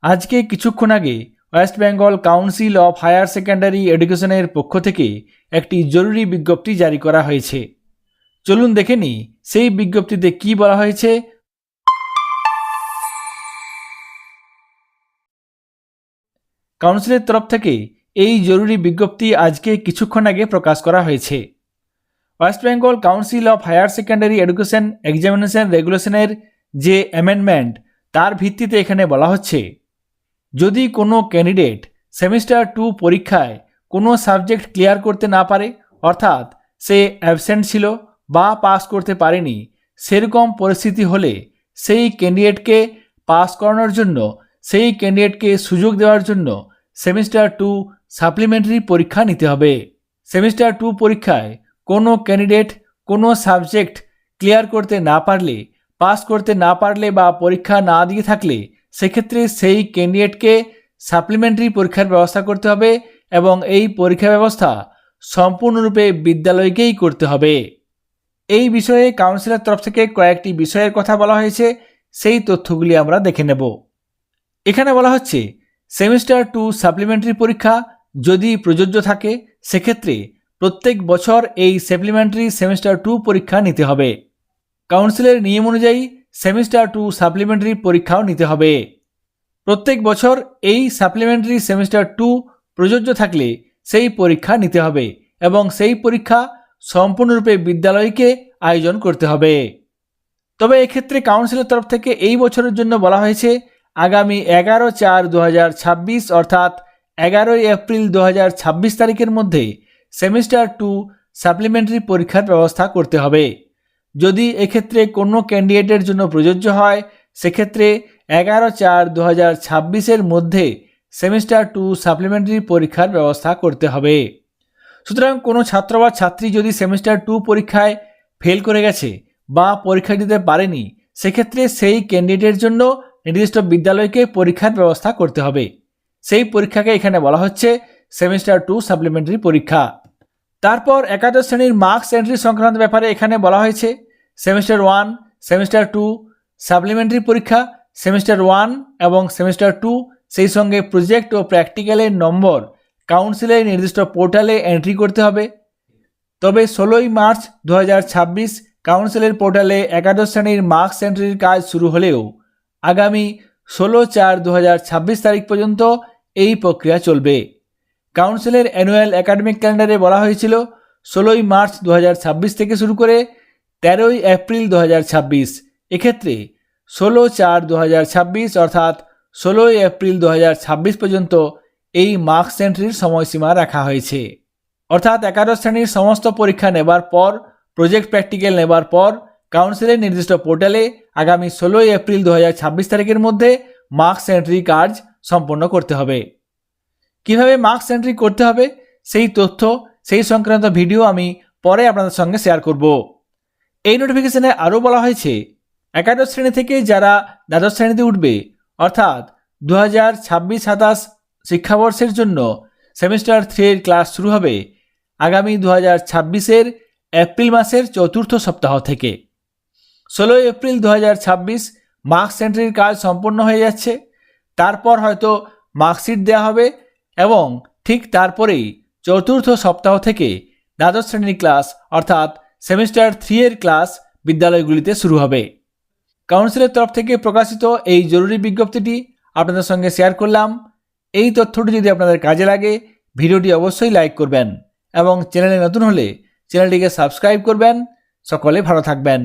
আজকে কিছুক্ষণ আগে West Bengal council of higher secondary এডুকেশনের পক্ষ থেকে একটি জরুরি বিজ্ঞপ্তি জারি করা হয়েছে। চলুন দেখে নিই সেই বিজ্ঞপ্তিতে কি বলা হয়েছে। কাউন্সিলের তরফ থেকে এই জরুরি বিজ্ঞপ্তি আজকে কিছুক্ষণ আগে প্রকাশ করা হয়েছে। West Bengal council of higher Secondary Education Examination রেগুলেশনের যে অ্যামেন্ডমেন্ট তার ভিত্তিতে এখানে বলা হচ্ছে, যদি কোনো ক্যান্ডিডেট সেমিস্টার 2 পরীক্ষায় কোনো সাবজেক্ট ক্লিয়ার করতে না পারে, অর্থাৎ সে অ্যাবসেন্ট ছিল বা পাস করতে পারেনি, সেরকম পরিস্থিতি হলে সেই ক্যান্ডিডেটকে পাস করানোর জন্য, সেই ক্যান্ডিডেটকে সুযোগ দেওয়ার জন্য সেমিস্টার 2 সাপ্লিমেন্টারি পরীক্ষা নিতে হবে। সেমিস্টার 2 পরীক্ষায় কোনো ক্যান্ডিডেট কোনো সাবজেক্ট ক্লিয়ার করতে না পারলে, পাস করতে না পারলে বা পরীক্ষা না দিয়ে থাকলে সেক্ষেত্রে সেই ক্যান্ডিডেটকে সাপ্লিমেন্টারি পরীক্ষার ব্যবস্থা করতে হবে এবং এই পরীক্ষা ব্যবস্থা সম্পূর্ণরূপে বিদ্যালয়কেই করতে হবে। এই বিষয়ে কাউন্সিলের তরফ থেকে কয়েকটি বিষয়ের কথা বলা হয়েছে, সেই তথ্যগুলি আমরা দেখে নেব। এখানে বলা হচ্ছে, সেমিস্টার 2 সাপ্লিমেন্টারি পরীক্ষা যদি প্রযোজ্য থাকে সেক্ষেত্রে প্রত্যেক বছর এই সাপ্লিমেন্টারি সেমিস্টার 2 পরীক্ষা নিতে হবে। কাউন্সিলের নিয়ম অনুযায়ী সেমিস্টার 2 সাপ্লিমেন্টারি পরীক্ষাও নিতে হবে। প্রত্যেক বছর এই সাপ্লিমেন্টারি সেমিস্টার 2 প্রযোজ্য থাকলে সেই পরীক্ষা নিতে হবে এবং সেই পরীক্ষা সম্পূর্ণরূপে বিদ্যালয়কে আয়োজন করতে হবে। তবে এক্ষেত্রে কাউন্সিলের তরফ থেকে এই বছরের জন্য বলা হয়েছে, আগামী 11/4/2026 অর্থাৎ 11 এপ্রিল 2026 তারিখের মধ্যে সেমিস্টার 2 সাপ্লিমেন্টারি পরীক্ষার ব্যবস্থা করতে হবে। যদি এক্ষেত্রে কোনো ক্যান্ডিডেটের জন্য প্রযোজ্য হয় সেক্ষেত্রে 11/4/2026 মধ্যে সেমিস্টার 2 সাপ্লিমেন্টারি পরীক্ষার ব্যবস্থা করতে হবে। সুতরাং কোনো ছাত্র বা ছাত্রী যদি সেমিস্টার 2 পরীক্ষায় ফেল করে গেছে বা পরীক্ষা দিতে পারেনি, সেক্ষেত্রে সেই ক্যান্ডিডেটের জন্য নির্দিষ্ট বিদ্যালয়কে পরীক্ষার ব্যবস্থা করতে হবে। সেই পরীক্ষাকে এখানে বলা হচ্ছে সেমিস্টার 2 সাপ্লিমেন্টারি পরীক্ষা। তারপর একাদশ শ্রেণীর মার্কস এন্ট্রি সংক্রান্ত ব্যাপারে এখানে বলা হয়েছে, সেমিস্টার 1, সেমিস্টার 2 সাপ্লিমেন্টারি পরীক্ষা, সেমিস্টার 1 এবং সেমিস্টার 2 সেই সঙ্গে প্রজেক্ট ও প্র্যাকটিক্যালের নম্বর কাউন্সিলের নির্দিষ্ট পোর্টালে এন্ট্রি করতে হবে। তবে 16 মার্চ 2026 কাউন্সিলের পোর্টালে একাদশ শ্রেণীর মার্কস এন্ট্রির কাজ শুরু হলেও আগামী 16/4/2026 তারিখ পর্যন্ত এই প্রক্রিয়া চলবে। কাউন্সিলের অ্যানুয়াল একাডেমিক ক্যালেন্ডারে বলা হয়েছিল 16 মার্চ 2026 থেকে শুরু করে 13 এপ্রিল 2026। এক্ষেত্রে 16/4/2026 অর্থাৎ 16 এপ্রিল 2026 পর্যন্ত এই মার্কস এন্ট্রির সময়সীমা রাখা হয়েছে। অর্থাৎ একাদশ শ্রেণীর সমস্ত পরীক্ষা নেবার পর, প্রজেক্ট প্র্যাকটিক্যাল নেবার পর কাউন্সিলের নির্দিষ্ট পোর্টালে আগামী 16 এপ্রিল 2026 তারিখের মধ্যে মার্কস এন্ট্রি কাজ সম্পন্ন করতে হবে। কিভাবে মার্কস এন্ট্রি করতে হবে সেই তথ্য, সেই সংক্রান্ত ভিডিও আমি পরে আপনাদের সঙ্গে শেয়ার করব। এই নোটিফিকেশনে আরও বলা হয়েছে, একাদশ শ্রেণী থেকে যারা দ্বাদশ শ্রেণীতে উঠবে, অর্থাৎ 2026-27 শিক্ষাবর্ষের জন্য সেমিস্টার 3 এর ক্লাস শুরু হবে আগামী 2026-এর এপ্রিল মাসের 4র্থ সপ্তাহ থেকে। 16 এপ্রিল 2026 মার্কস এন্ট্রির কাজ সম্পন্ন হয়ে যাচ্ছে। তারপর হয়তো মার্কশিট দেওয়া হবে এবং ঠিক তারপরেই 4র্থ সপ্তাহ থেকে দ্বাদশ শ্রেণীর ক্লাস অর্থাৎ সেমিস্টার 3 এর ক্লাস বিদ্যালয়গুলিতে শুরু হবে। কাউন্সিলের তরফ থেকে প্রকাশিত এই জরুরি বিজ্ঞপ্তিটি আপনাদের সঙ্গে শেয়ার করলাম। এই তথ্যটি যদি আপনাদের কাজে লাগে ভিডিওটি অবশ্যই লাইক করবেন এবং চ্যানেলে নতুন হলে চ্যানেলটিকে সাবস্ক্রাইব করবেন। সকলে ভালো থাকবেন।